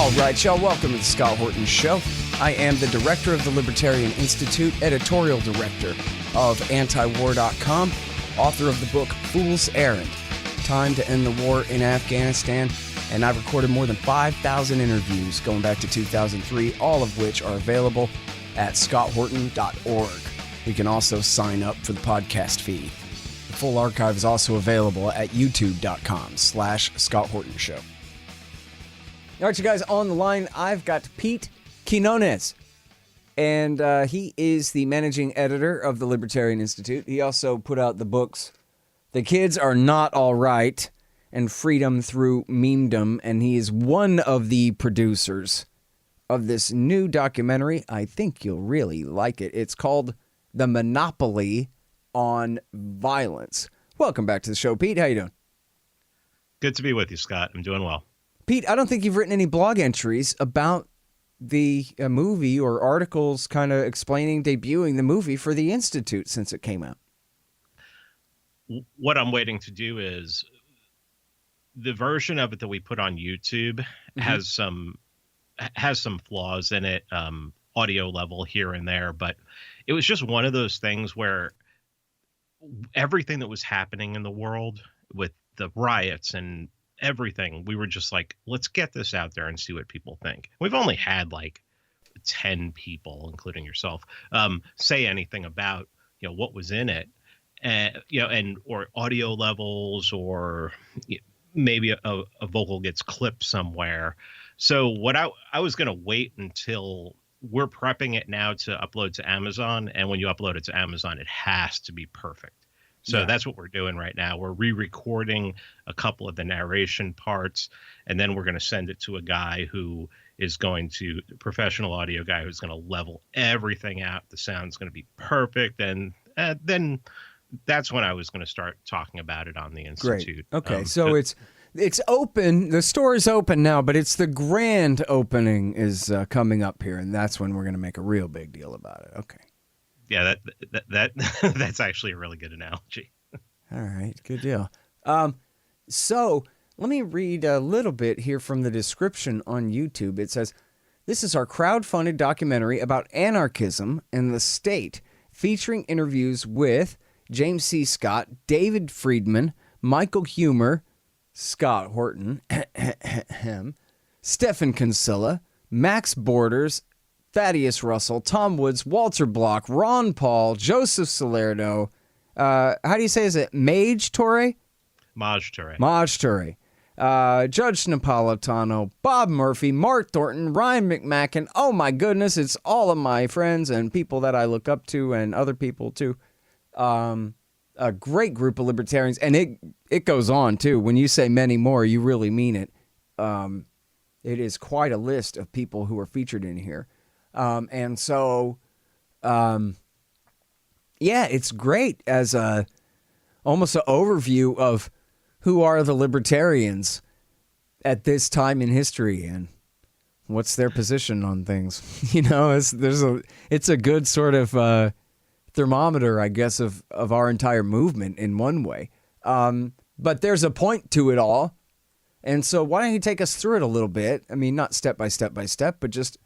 All right, y'all, welcome to the Scott Horton Show. I am the director of the Libertarian Institute, editorial director of antiwar.com, author of the book Fool's Errand, Time to End the War in Afghanistan, and I've recorded more than 5,000 interviews going back to 2003, all of which are available at scotthorton.org. You can also sign up for the podcast feed. The full archive is also available at youtube.com/Scott Horton Show. All right, you guys, on the line, I've got Pete Quinones, and he is the managing editor of the Libertarian Institute. He also put out the books The Kids Are Not All Right and Freedom Through Memedom, and he is one of the producers of this new documentary. I think you'll really like it. It's called The Monopoly on Violence. Welcome back to the show, Pete. How you doing? Good to be with you, Scott. I'm doing well. Pete, I don't think you've written any blog entries about the movie or articles kind of debuting the movie for the Institute since it came out. What I'm waiting to do is the version of it that we put on YouTube has some flaws in it, audio level here and there, but it was just one of those things where everything that was happening in the world with the riots and everything, we were just like, let's get this out there and see what people think. We've only had like 10 people, including yourself, say anything about, what was in it, and or audio levels, or maybe a vocal gets clipped somewhere. So what I was going to wait until we're prepping it now to upload to Amazon. And when you upload it to Amazon, it has to be perfect. So that's what we're doing right now. We're re-recording a couple of the narration parts, and then we're going to send it to a guy who is professional audio guy who's going to level everything out. The sound's going to be perfect. And then that's when I was going to start talking about it on the Institute. Great. Okay. So it's open. The store is open now, but it's the grand opening is coming up here, and that's when we're going to make a real big deal about it. Okay. Yeah, that that's actually a really good analogy. All right, good deal. So let me read a little bit here from the description on YouTube. It says, "This is our crowd-funded documentary about anarchism and the state, featuring interviews with James C. Scott, David Friedman, Michael Huemer, Scott Horton, Stephen Kinsella, Max Borders, Thaddeus Russell, Tom Woods, Walter Block, Ron Paul, Joseph Salerno. How do you say, is it Maj Toure? Maj Toure. Judge Napolitano, Bob Murphy, Mark Thornton, Ryan McMacken. Oh my goodness, it's all of my friends and people that I look up to and other people too. A great group of libertarians. And it goes on too. When you say many more, you really mean it. It is quite a list of people who are featured in here. And so, it's great as almost an overview of who are the libertarians at this time in history and what's their position on things. It's a good sort of thermometer, I guess, of our entire movement in one way. But there's a point to it all. And so why don't you take us through it a little bit? I mean, not step by step, but just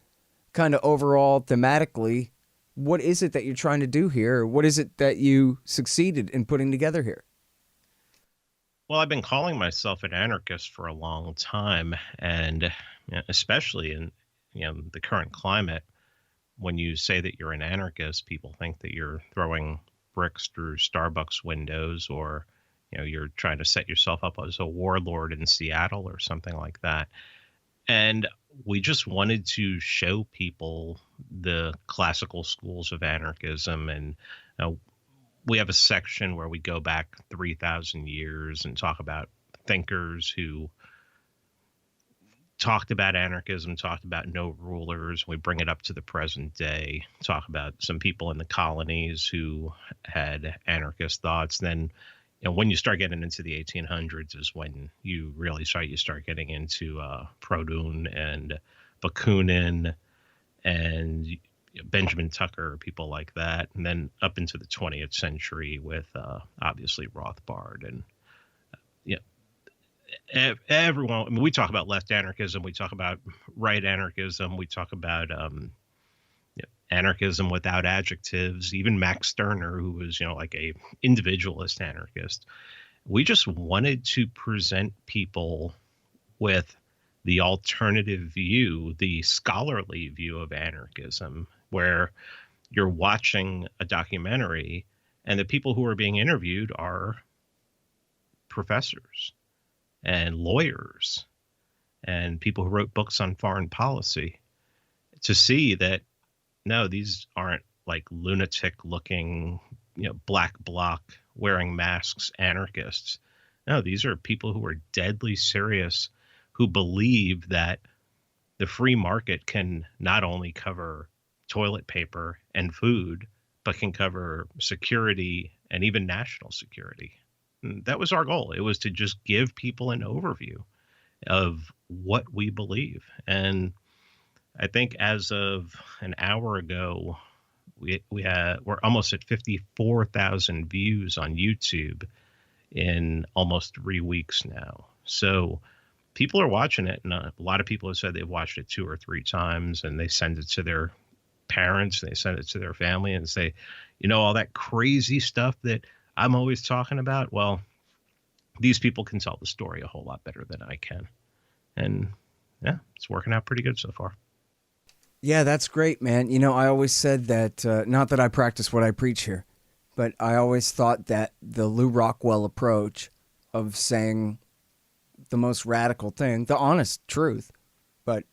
kind of overall thematically, what is it that you're trying to do here? What is it that you succeeded in putting together here? Well, I've been calling myself an anarchist for a long time, and especially in the current climate, when you say that you're an anarchist, people think that you're throwing bricks through Starbucks windows, or you're trying to set yourself up as a warlord in Seattle or something like that. And we just wanted to show people the classical schools of anarchism. And we have a section where we go back 3,000 years and talk about thinkers who talked about anarchism, talked about no rulers. We bring it up to the present day, talk about some people in the colonies who had anarchist thoughts. Then when you start getting into the 1800s is when you really start getting into Proudhon and Bakunin and Benjamin Tucker, people like that. And then up into the 20th century with obviously Rothbard. And everyone, I mean, we talk about left anarchism, we talk about right anarchism, we talk about anarchism without adjectives. Even Max Stirner, who was, like a individualist anarchist, we just wanted to present people with the alternative view, the scholarly view of anarchism, where you're watching a documentary and the people who are being interviewed are professors and lawyers and people who wrote books on foreign policy, to see that, no, these aren't like lunatic looking, black bloc wearing masks anarchists. No, these are people who are deadly serious, who believe that the free market can not only cover toilet paper and food, but can cover security and even national security. And that was our goal. It was to just give people an overview of what we believe. And I think as of an hour ago, we're almost at 54,000 views on YouTube in almost 3 weeks now. So people are watching it, and a lot of people have said they've watched it 2 or 3 times, and they send it to their parents, they send it to their family and say, all that crazy stuff that I'm always talking about. Well, these people can tell the story a whole lot better than I can. And yeah, it's working out pretty good so far. Yeah, that's great, man. I always said that, not that I practice what I preach here, but I always thought that the Lou Rockwell approach of saying the most radical thing, the honest truth, but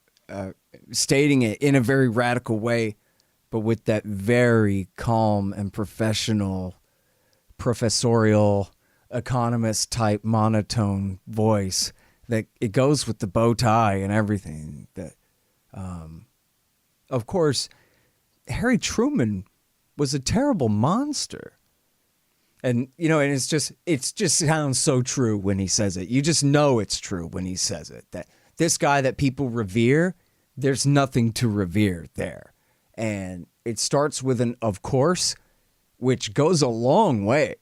stating it in a very radical way, but with that very calm and professional, professorial, economist type monotone voice, that it goes with the bow tie and everything. That, of course, Harry Truman was a terrible monster. And, and it just sounds so true when he says it. You just know it's true when he says it, that this guy that people revere, there's nothing to revere there. And it starts with an of course, which goes a long way.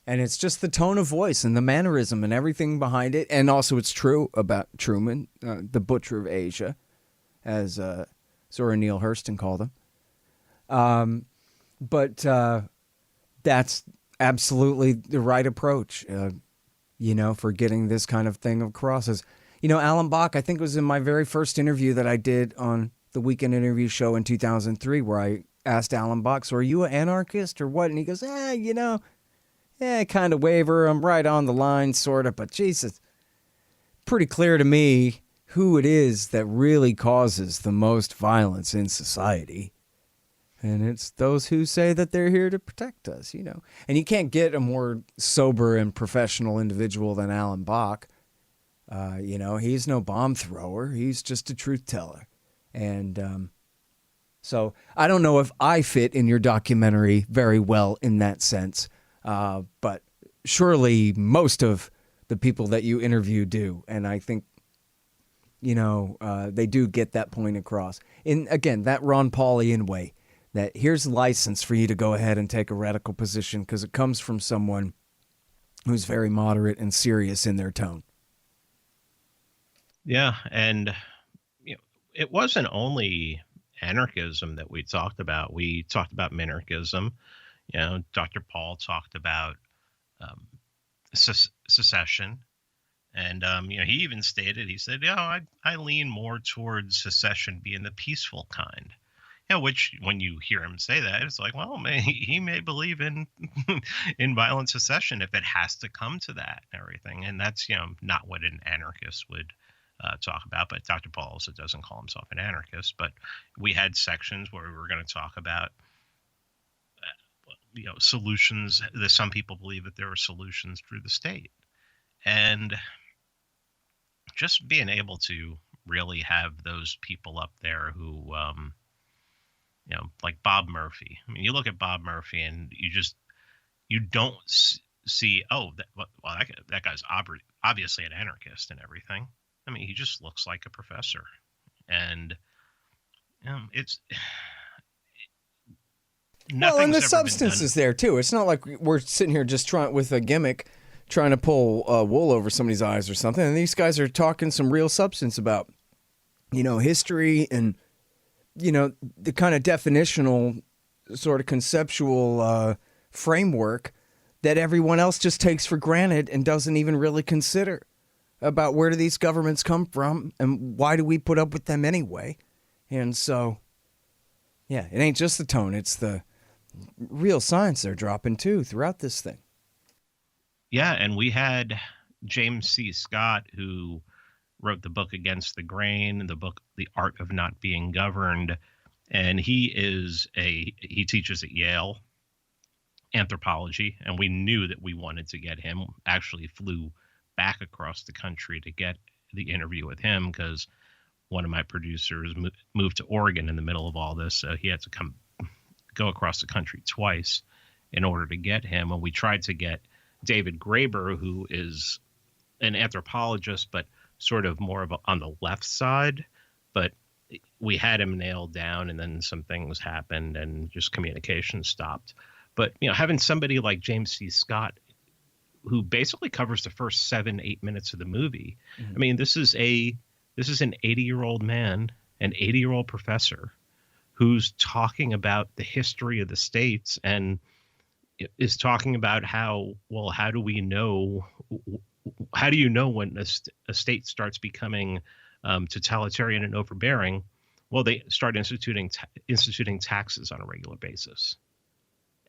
And it's just the tone of voice and the mannerism and everything behind it. And also it's true about Truman, the butcher of Asia, as Zora Neale Hurston called him. But that's absolutely the right approach, for getting this kind of thing across. As Alan Bach, I think it was in my very first interview that I did on the Weekend Interview Show in 2003, where I asked Alan Bach, so are you an anarchist or what? And he goes, kind of waver. I'm right on the line, sort of, but Jesus, pretty clear to me who it is that really causes the most violence in society. And it's those who say that they're here to protect us, And you can't get a more sober and professional individual than Alan Bach. He's no bomb thrower. He's just a truth teller. And so I don't know if I fit in your documentary very well in that sense, but surely most of the people that you interview do. And I think, they do get that point across. In, again, that Ron Paulian way, that here's license for you to go ahead and take a radical position because it comes from someone who's very moderate and serious in their tone. Yeah, and it wasn't only anarchism that we talked about. We talked about minarchism. Dr. Paul talked about secession. And, he even stated, he said, I lean more towards secession being the peaceful kind. Which when you hear him say that, it's like, well, he may believe in in violent secession if it has to come to that and everything. And that's, not what an anarchist would talk about. But Dr. Paul also doesn't call himself an anarchist. But we had sections where we were going to talk about, solutions that some people believe that there are solutions through the state. And just being able to really have those people up there who, like Bob Murphy. I mean, you look at Bob Murphy and you don't see, that guy's obviously an anarchist and everything. I mean, he just looks like a professor. And it's well, and the substance is there too. It's not like we're sitting here just trying with a gimmick trying to pull wool over somebody's eyes or something. And these guys are talking some real substance about, history and, the kind of definitional sort of conceptual framework that everyone else just takes for granted and doesn't even really consider about where do these governments come from and why do we put up with them anyway. And so, yeah, it ain't just the tone. It's the real science they're dropping, too, throughout this thing. Yeah, and we had James C. Scott, who wrote the book Against the Grain, the book The Art of Not Being Governed, and he teaches at Yale anthropology, and we knew that we wanted to get him. Actually flew back across the country to get the interview with him because one of my producers moved to Oregon in the middle of all this, so he had to go across the country twice in order to get him. And we tried to get David Graeber, who is an anthropologist, but sort of more of on the left side. But we had him nailed down, and then some things happened, and just communication stopped. But having somebody like James C. Scott, who basically covers the first 7-8 minutes of the movie. Mm-hmm. I mean, this is an 80-year-old man, an 80-year-old professor, who's talking about the history of the states and is talking about how do you know when a state starts becoming totalitarian and overbearing? Well, they start instituting taxes on a regular basis.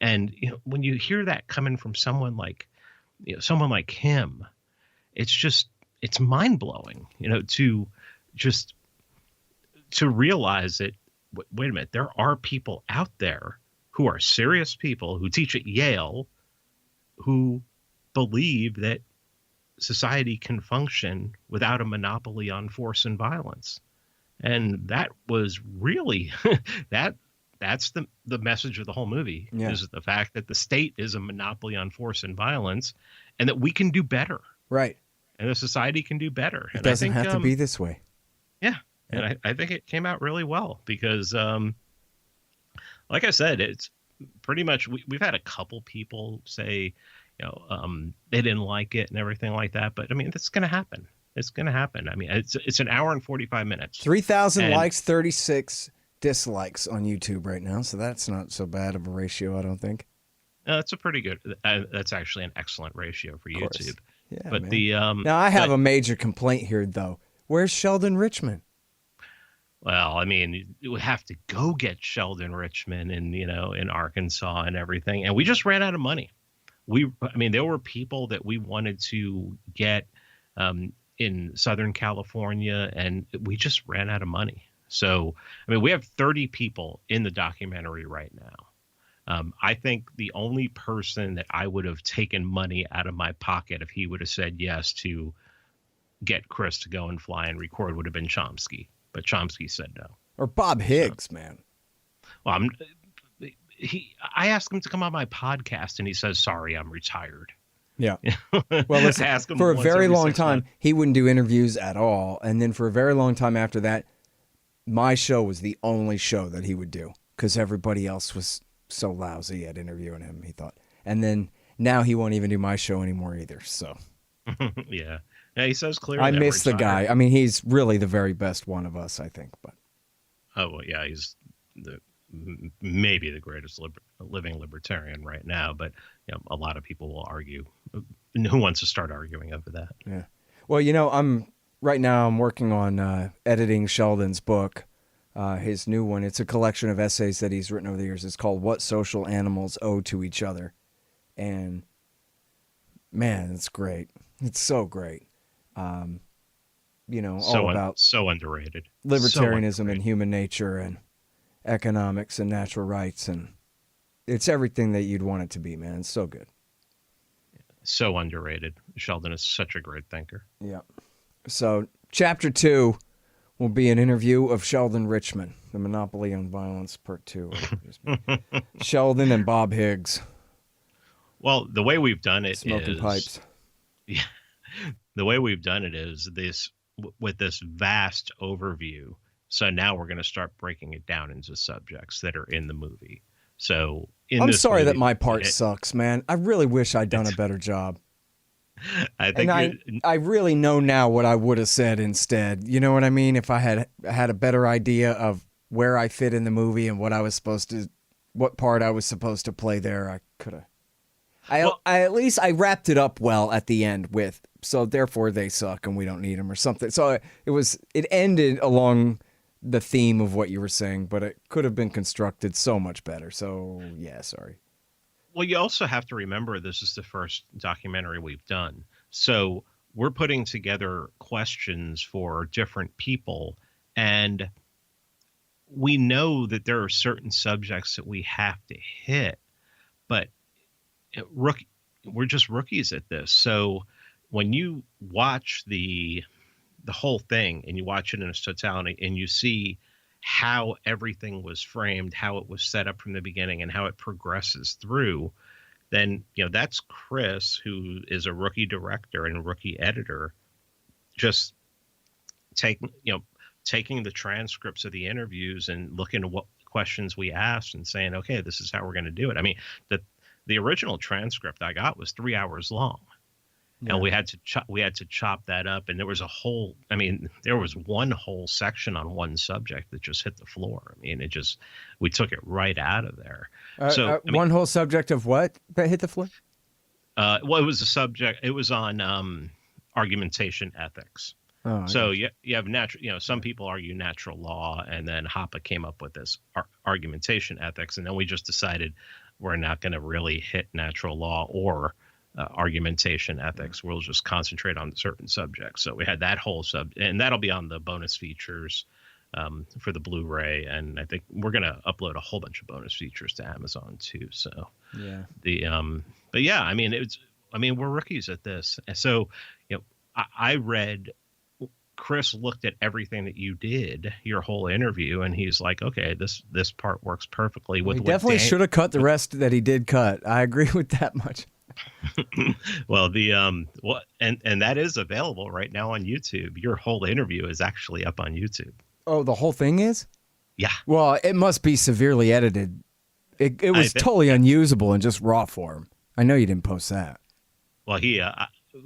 And when you hear that coming from someone like him, it's mind blowing, to realize that, wait a minute, there are people out there who are serious people who teach at Yale who believe that society can function without a monopoly on force and violence. And that was really that's the message of the whole movie, is the fact that the state is a monopoly on force and violence, and that we can do better. Right. And the society can do better. It doesn't have to be this way. Yeah. And I think it came out really well because, like I said, it's pretty much, we've had a couple people say, they didn't like it and everything like that. But I mean, that's going to happen. It's going to happen. I mean, it's an hour and 45 minutes. 3,000 likes, 36 dislikes on YouTube right now. So that's not so bad of a ratio, I don't think. That's a pretty good, that's actually an excellent ratio for YouTube. Yeah, but man. Now I have a major complaint here though. Where's Sheldon Richman? Well, I mean, you would have to go get Sheldon Richman in Arkansas and everything. And we just ran out of money. There were people that we wanted to get in Southern California, and we just ran out of money. So, we have 30 people in the documentary right now. I think the only person that I would have taken money out of my pocket if he would have said yes to get Chris to go and fly and record would have been Chomsky. But Chomsky said no. Or Bob Higgs, man. Well, I asked him to come on my podcast, and he says, "Sorry, I'm retired." Yeah. Well, listen, for a very long time, he wouldn't do interviews at all. And then for a very long time after that, my show was the only show that he would do because everybody else was so lousy at interviewing him, he thought. And then now he won't even do my show anymore either. So, yeah. Yeah, he says clearly. I miss the guy. I mean, he's really the very best one of us, I think. But well, yeah, he's maybe the greatest living libertarian right now. But a lot of people will argue. Who wants to start arguing over that? Yeah. Well, I'm working on editing Sheldon's book, his new one. It's a collection of essays that he's written over the years. It's called "What Social Animals Owe to Each Other," and man, it's great. It's so great. All about so underrated libertarianism and human nature and economics and natural rights, and it's everything that you'd want it to be, man. It's so good. So underrated. Sheldon is such a great thinker. Yeah. So chapter 2 will be an interview of Sheldon Richman, The Monopoly on Violence, Part 2. Sheldon and Bob Higgs. Well, the way we've done it smoking pipes. Yeah. The way we've done it is with this vast overview. So now we're going to start breaking it down into subjects that are in the movie. So I'm sorry that my part sucks, man. I really wish I'd done a better job. I think I really know now what I would have said instead. You know what I mean? If I had a better idea of where I fit in the movie and what part I was supposed to play there, I could have. I at least I wrapped it up well at the end with, so therefore they suck and we don't need them or something. So it ended along the theme of what you were saying, but it could have been constructed so much better. So yeah, sorry. Well, you also have to remember this is the first documentary we've done. So we're putting together questions for different people, and we know that there are certain subjects that we have to hit, but we're just rookies at this. So when you watch the whole thing and you watch it in its totality and you see how everything was framed, how it was set up from the beginning and how it progresses through, then, that's Chris, who is a rookie director and a rookie editor, just taking the transcripts of the interviews and looking at what questions we asked and saying, okay, this is how we're going to do it. I mean, the original transcript I got was 3 hours long. Yeah. And we had to chop that up, and there was one whole section on one subject that just hit the floor. I mean, we took it right out of there. One whole subject of what that hit the floor? It was a subject. It was on argumentation ethics. Oh, so you have natural. Some people argue natural law, and then Hoppe came up with this argumentation ethics, and then we just decided we're not going to really hit natural law or argumentation ethics. We'll just concentrate on certain subjects. So we had that whole and that'll be on the bonus features for the Blu-ray. And I think we're going to upload a whole bunch of bonus features to Amazon too. So yeah, but yeah, I mean, we're rookies at this. And so, I read, Chris looked at everything that you did, your whole interview, and he's like, okay, this part works perfectly with. He definitely should have cut the rest that he did cut. I agree with that much. Well, and that is available right now on YouTube. Your whole interview is actually up on YouTube. Oh, the whole thing is? Yeah. Well, it must be severely edited. It was totally unusable in just raw form. I know you didn't post that. Well,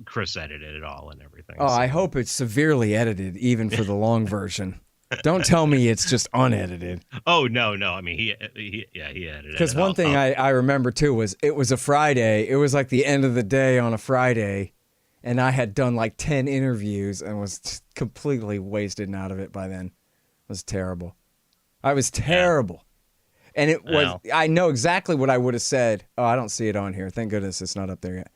Chris edited it all and everything. Oh, so. I hope it's severely edited, even for the long version. Don't tell me it's just unedited. Oh, no. I mean, he edited it. Because one thing I remember, too, was it was a Friday. It was like the end of the day on a Friday, and I had done like 10 interviews and was completely wasted out of it by then. It was terrible. I was terrible. Yeah. And it was, I know exactly what I would have said. Oh, I don't see it on here. Thank goodness it's not up there yet.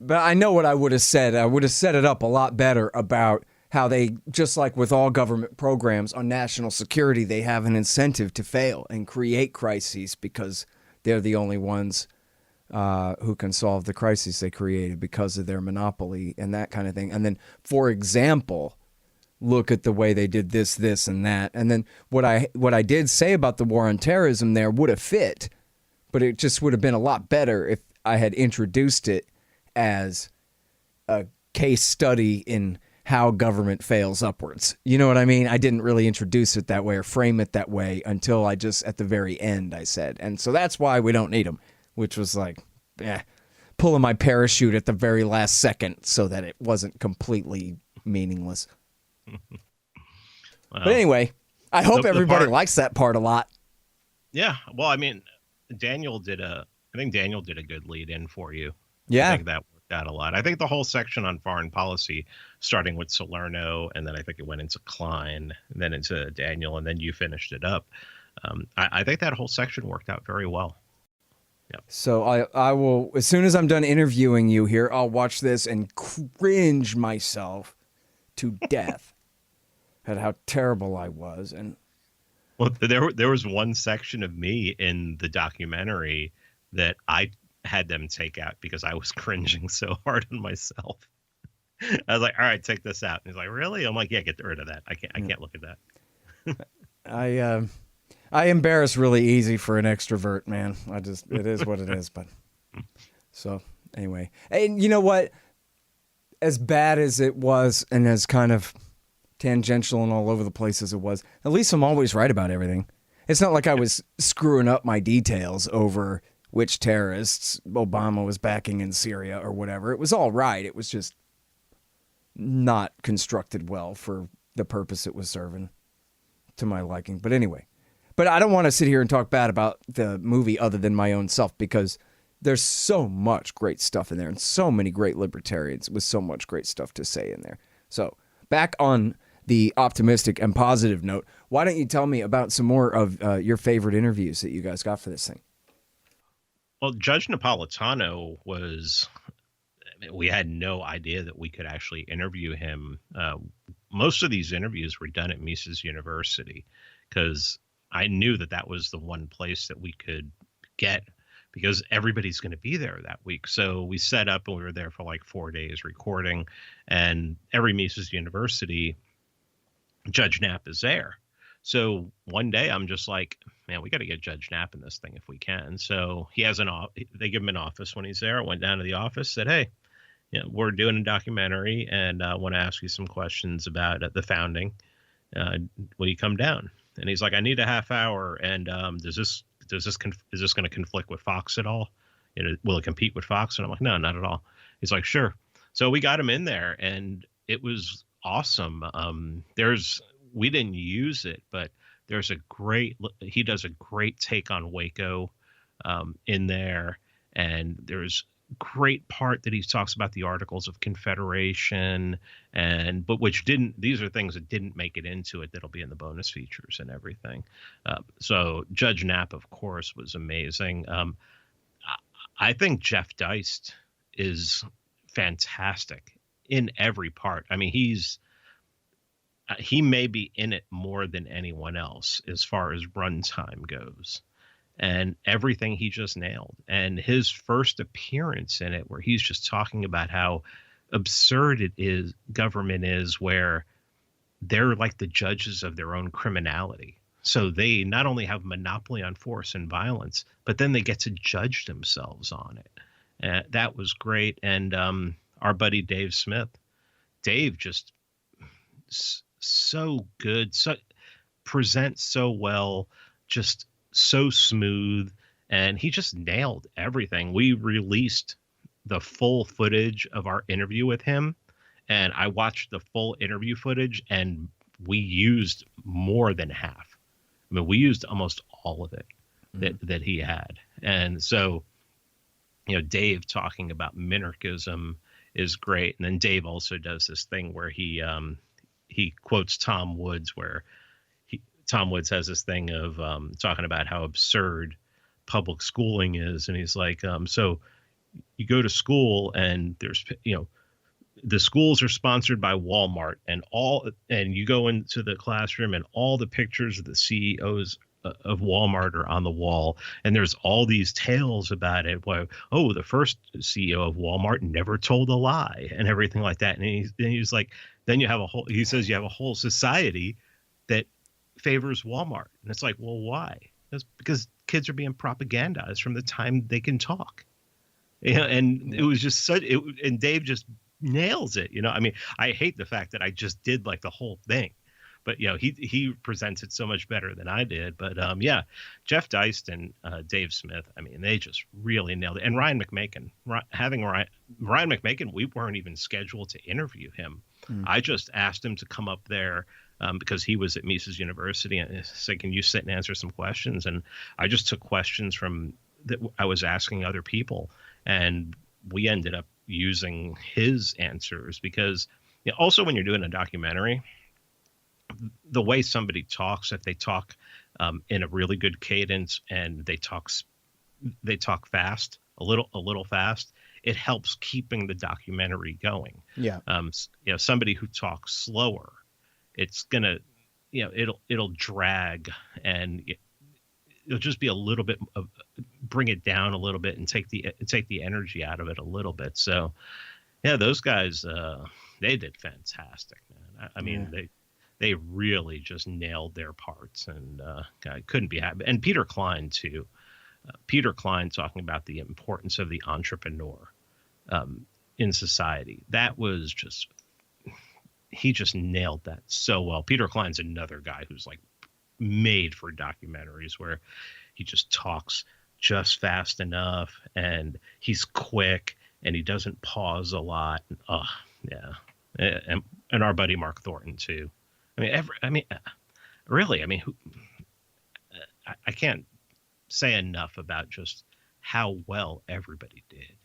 But I know what I would have said. I would have set it up a lot better about how they, just like with all government programs on national security, they have an incentive to fail and create crises because they're the only ones who can solve the crises they created because of their monopoly and that kind of thing. And then, for example, look at the way they did this, and that. And then what I did say about the war on terrorism there would have fit, but it just would have been a lot better if I had introduced it as a case study in how government fails upwards. You know what I mean? I didn't really introduce it that way or frame it that way until I just, at the very end, I said. And so that's why we don't need them, which was like, pulling my parachute at the very last second so that it wasn't completely meaningless. But anyway, I hope everybody likes that part a lot. Yeah. Well, I mean, Daniel did a good lead in for you. Yeah. I think that worked out a lot. I think the whole section on foreign policy, starting with Salerno, and then I think it went into Klein, and then into Daniel, and then you finished it up. I think that whole section worked out very well. Yep. So I will, as soon as I'm done interviewing you here, I'll watch this and cringe myself to death at how terrible I was. And well, there was one section of me in the documentary that I had them take out because I was cringing so hard on myself. I was like, all right, take this out. And he's like, really? I'm like, yeah, get rid of that. I can't look at that. I embarrass really easy for an extrovert, man. It is what it is. But so anyway, and you know what? As bad as it was and as kind of tangential and all over the place as it was, at least I'm always right about everything. It's not like I was screwing up my details over which terrorists Obama was backing in Syria or whatever. It was all right. It was just not constructed well for the purpose it was serving to my liking. But anyway, but I don't want to sit here and talk bad about the movie other than my own self, because there's so much great stuff in there and so many great libertarians with so much great stuff to say in there. So back on the optimistic and positive note, why don't you tell me about some more of your favorite interviews that you guys got for this thing? Well, Judge Napolitano was, we had no idea that we could actually interview him. Most of these interviews were done at Mises University, because I knew that that was the one place that we could get, because everybody's going to be there that week. So we set up and we were there for like 4 days recording, and every Mises University, Judge Knapp is there. So one day I'm just like, man, we got to get Judge Knapp in this thing if we can. So he has they give him an office when he's there. I went down to the office, said, hey, we're doing a documentary, and I want to ask you some questions about the founding. Will you come down? And he's like, I need a half hour. And is this going to conflict with Fox at all? Will it compete with Fox? And I'm like, no, not at all. He's like, sure. So we got him in there, and it was awesome. We didn't use it, but he does a great take on Waco in there. And there's great part that he talks about the Articles of Confederation, but these are things that didn't make it into it, that'll be in the bonus features and everything. So Judge Knapp, of course, was amazing. I think Jeff Deist is fantastic in every part. I mean, he may be in it more than anyone else as far as runtime goes, and everything he just nailed. And his first appearance in it, where he's just talking about how absurd government is, where they're like the judges of their own criminality. So they not only have monopoly on force and violence, but then they get to judge themselves on it. That was great. And our buddy Dave Smith, Dave just so good, presents so well, just so smooth, and he just nailed everything. We released the full footage of our interview with him, and I watched the full interview footage, and we used more than half. I mean, we used almost all of it that he had. And so, Dave talking about minarchism is great. And then Dave also does this thing where he quotes Tom Woods, where Tom Woods has this thing of talking about how absurd public schooling is. And he's like, so you go to school, and there's, the schools are sponsored by Walmart, and you go into the classroom, and all the pictures of the CEOs of Walmart are on the wall, and there's all these tales about it. Where, the first CEO of Walmart never told a lie, and everything like that. And he's like, then you have he says you have a whole society that favors Walmart. And it's like, well, why? That's because kids are being propagandized from the time they can talk. And it was just and Dave just nails it. I mean, I hate the fact that I just did like the whole thing, but he presents it so much better than I did. But Jeff Deist and Dave Smith, I mean, they just really nailed it. And Ryan McMaken, Ryan McMaken, we weren't even scheduled to interview him. I just asked him to come up there because he was at Mises University, and said, can you sit and answer some questions? And I just took questions from that I was asking other people, and we ended up using his answers, because also when you're doing a documentary, the way somebody talks, if they talk in a really good cadence, and they talk fast, a little fast, it helps keeping the documentary going. Yeah. Somebody who talks slower, it's gonna, it'll drag, and it'll just be a little bit of, bring it down a little bit and take the energy out of it a little bit. So those guys, they did fantastic, man. I mean, they really just nailed their parts, and I couldn't be happy. And Peter Klein too. Peter Klein talking about the importance of the entrepreneur in society. That was just, he just nailed that so well. Peter Klein's another guy who's like made for documentaries, where he just talks just fast enough, and he's quick, and he doesn't pause a lot. Oh, yeah. And our buddy Mark Thornton too. Really, I can't say enough about just how well everybody did,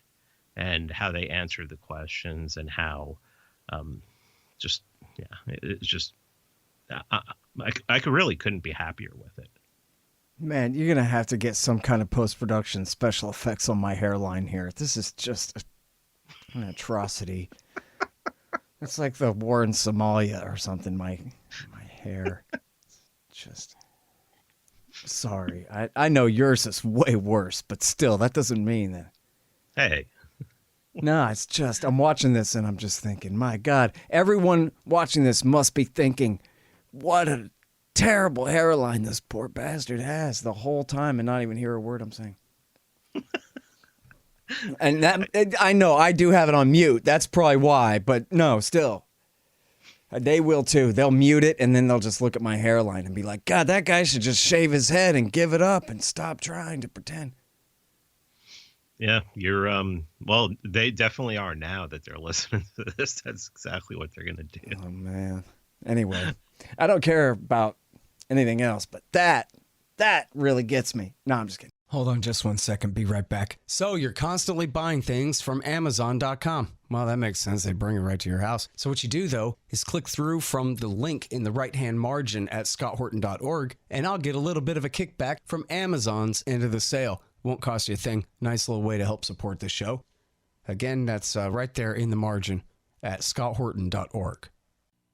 and how they answered the questions, and how it's just I really couldn't be happier with it. Man, you're going to have to get some kind of post-production special effects on my hairline here. This is just an atrocity. It's like the war in Somalia or something, my hair. Just... Sorry. I know yours is way worse, but still, that doesn't mean that... Hey. No, it's just, I'm watching this and I'm just thinking, my God, everyone watching this must be thinking, what a terrible hairline this poor bastard has the whole time and not even hear a word I'm saying. And that, I know, I do have it on mute. That's probably why, but no, still. They will too. They'll mute it and then they'll just look at my hairline and be like, God, that guy should just shave his head and give it up and stop trying to pretend. Yeah, you're, well, they definitely are now that they're listening to this. That's exactly what they're going to do. Oh, man. Anyway, I don't care about anything else, but that really gets me. No, I'm just kidding. Hold on just 1 second. Be right back. So you're constantly buying things from Amazon.com. Well, that makes sense. They bring it right to your house. So what you do, though, is click through from the link in the right-hand margin at scotthorton.org, and I'll get a little bit of a kickback from Amazon's end of the sale. Won't cost you a thing. Nice little way to help support this show. Again, that's right there in the margin at scotthorton.org.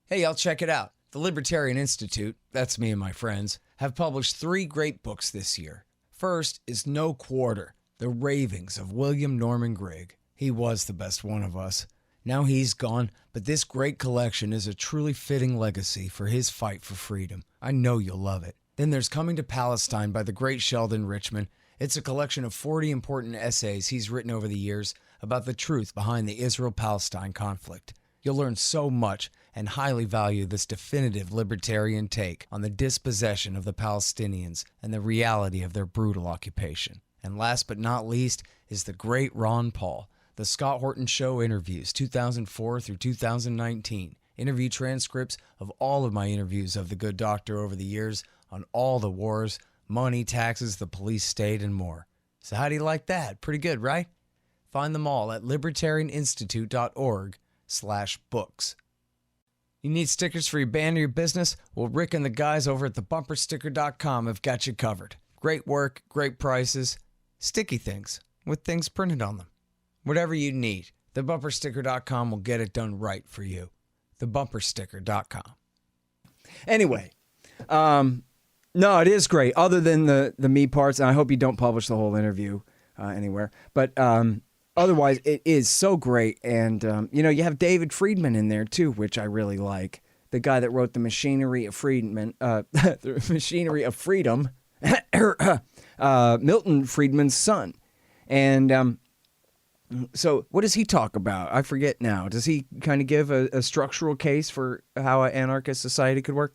Hey, y'all, check it out. The Libertarian Institute, that's me and my friends, have published 3 great books this year. First is No Quarter, The Ravings of William Norman Grigg. He was the best one of us. Now he's gone, but this great collection is a truly fitting legacy for his fight for freedom. I know you'll love it. Then there's Coming to Palestine by the great Sheldon Richman. It's a collection of 40 important essays he's written over the years about the truth behind the Israel-Palestine conflict. You'll learn so much and highly value this definitive libertarian take on the dispossession of the Palestinians and the reality of their brutal occupation. And last but not least is the great Ron Paul, The Scott Horton Show Interviews, 2004 through 2019. Interview transcripts of all of my interviews of the good doctor over the years on all the wars, money, taxes, the police state, and more. So how do you like that? Pretty good, right? Find them all at libertarianinstitute.org/books. You need stickers for your band or your business? Well, Rick and the guys over at thebumpersticker.com have got you covered. Great work, great prices, sticky things with things printed on them. Whatever you need, thebumpersticker.com will get it done right for you. Thebumpersticker.com. Anyway, no, it is great. Other than the me parts, and I hope you don't publish the whole interview anywhere. But otherwise, it is so great. And, you have David Friedman in there, too, which I really like. The guy that wrote The Machinery of Freedom, The Machinery of Freedom, Milton Friedman's son. And so what does he talk about? I forget now. Does he kind of give a structural case for how an anarchist society could work?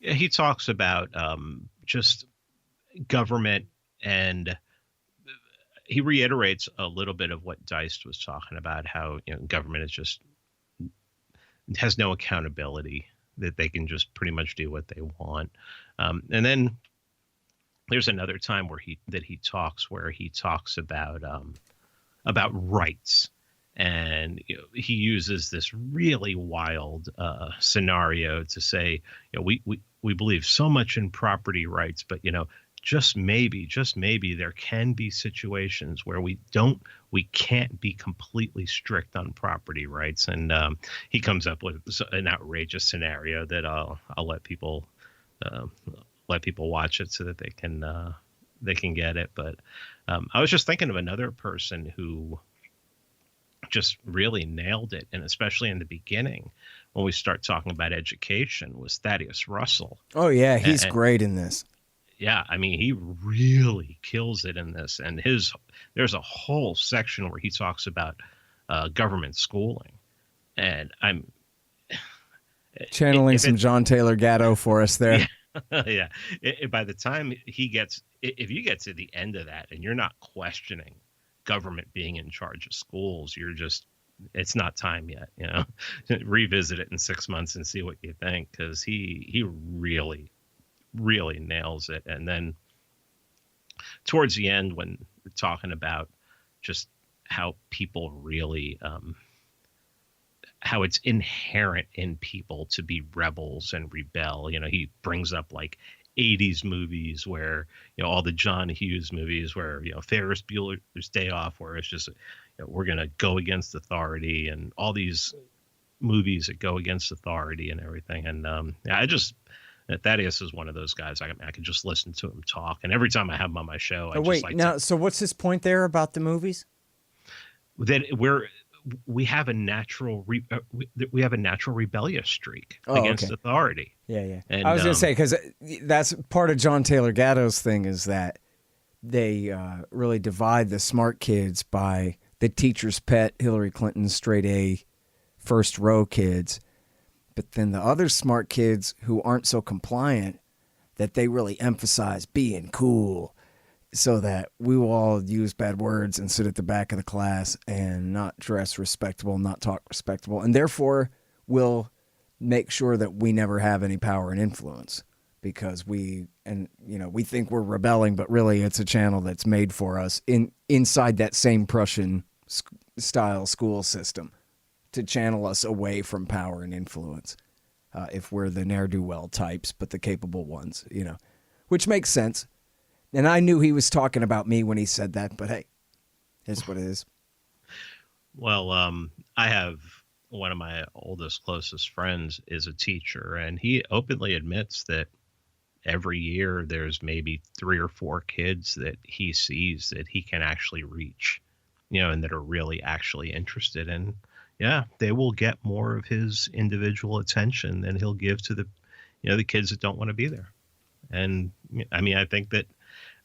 Yeah, he talks about just government, and he reiterates a little bit of what Deist was talking about, how government is just has no accountability, that they can just pretty much do what they want. And then there's another time where he talks about rights, and he uses this really wild scenario to say, we believe so much in property rights, but just maybe there can be situations where we can't be completely strict on property rights. And he comes up with an outrageous scenario that I'll let people watch it so that they can get it. But I was just thinking of another person who just really nailed it, and especially in the beginning when we start talking about education, was Thaddeus Russell. Oh yeah, he's great in this. Yeah, he really kills it in this. And there's a whole section where he talks about government schooling. And I'm channeling some John Taylor Gatto for us there. Yeah. By the time if you get to the end of that and you're not questioning government being in charge of schools, it's not time yet, revisit it in 6 months and see what you think. Cause he really, really nails it. And then towards the end, when we're talking about just how people really, how it's inherent in people to be rebels and rebel. He brings up like 80s movies where, all the John Hughes movies where, Ferris Bueller's Day Off, where it's just, we're going to go against authority, and all these movies that go against authority and everything. And Thaddeus is one of those guys. I could just listen to him talk. And every time I have him on my show, so what's his point there about the movies? That we have a natural rebellious streak against authority. Yeah. And I was going to say, because that's part of John Taylor Gatto's thing, is that they really divide the smart kids by the teacher's pet, Hillary Clinton's straight A, first row kids. But then the other smart kids who aren't so compliant, that they really emphasize being cool, so that we will all use bad words and sit at the back of the class and not dress respectable, not talk respectable, and therefore will make sure that we never have any power and influence, because we think we're rebelling, but really it's a channel that's made for us inside that same Prussian style school system to channel us away from power and influence. If we're the ne'er-do-well types, but the capable ones, which makes sense. And I knew he was talking about me when he said that, but hey, it's what it is. Well, I have one of my oldest, closest friends is a teacher, and he openly admits that every year there's maybe 3 or 4 kids that he sees that he can actually reach, and that are really actually interested in. Yeah, they will get more of his individual attention than he'll give to the kids that don't want to be there. And I mean, I think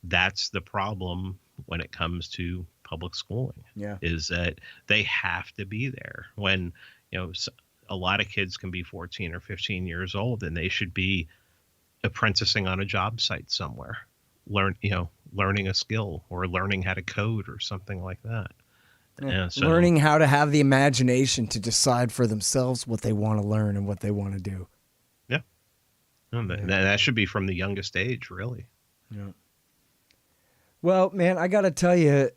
that's the problem when it comes to public schooling. Yeah. Is that they have to be there when, a lot of kids can be 14 or 15 years old, and they should be apprenticing on a job site somewhere, learning a skill or learning how to code or something like that. Yeah. Learning how to have the imagination to decide for themselves what they want to learn and what they want to do. Yeah. That should be from the youngest age, really. Yeah. Well, man, I got to tell you,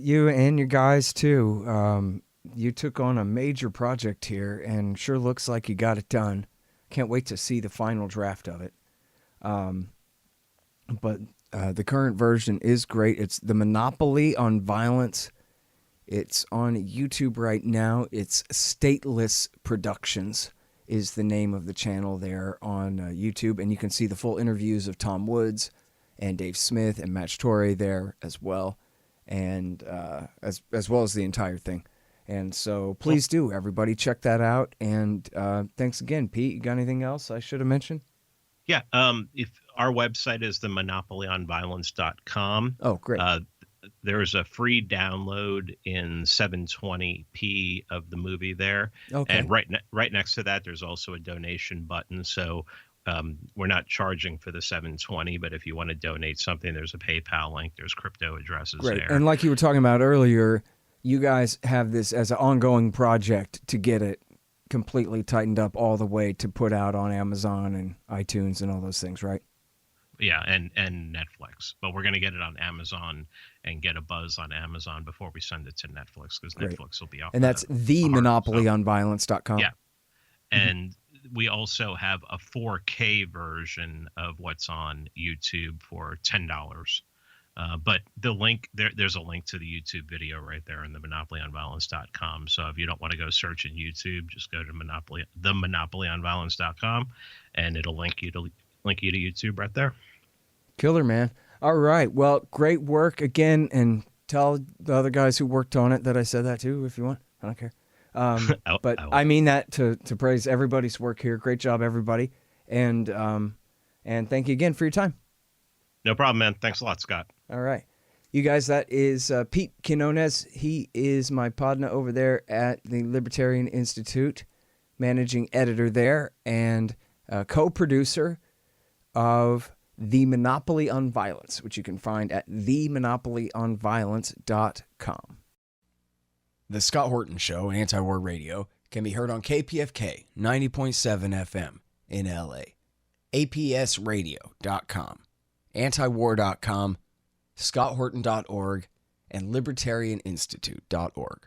you and your guys too, you took on a major project here and sure looks like you got it done. Can't wait to see the final draft of it. But the current version is great. It's The Monopoly on Violence. It's on YouTube right now. It's Stateless Productions is the name of the channel there on YouTube. And you can see the full interviews of Tom Woods and Dave Smith and Matt Torrey there as well, and as well as the entire thing. And so please do, everybody, check that out. And thanks again, Pete. You got anything else I should have mentioned? Yeah. If our website is themonopolyonviolence.com. Oh, great. There's a free download in 720p of the movie there. Okay. And right next to that, there's also a donation button. So we're not charging for the 720, but if you want to donate something, there's a PayPal link. There's crypto addresses Great. there. And like you were talking about earlier, you guys have this as an ongoing project to get it completely tightened up all the way to put out on Amazon and iTunes and all those things, right? Yeah, and Netflix. But we're going to get it on Amazon and get a buzz on Amazon before we send it to Netflix, because Netflix will be off. And that's themonopolyonviolence.com. Yeah. And we also have a 4K version of what's on YouTube for $10. But the link there's a link to the YouTube video right there in the monopolyonviolence.com. So if you don't want to go search in YouTube, just go to themonopolyonviolence.com, and it'll link you to YouTube right there. Killer, man. All right. Well, great work again, and tell the other guys who worked on it that I said that too, if you want. I don't care. But I mean that to praise everybody's work here. Great job, everybody. And thank you again for your time. No problem, man. Thanks a lot, Scott. All right. You guys, that is Pete Quinones. He is my partner over there at the Libertarian Institute, managing editor there and co-producer of The Monopoly on Violence, which you can find at themonopolyonviolence.com. The Scott Horton Show, Anti-War Radio, can be heard on KPFK 90.7 FM in LA, APSradio.com, antiwar.com, scotthorton.org, and libertarianinstitute.org.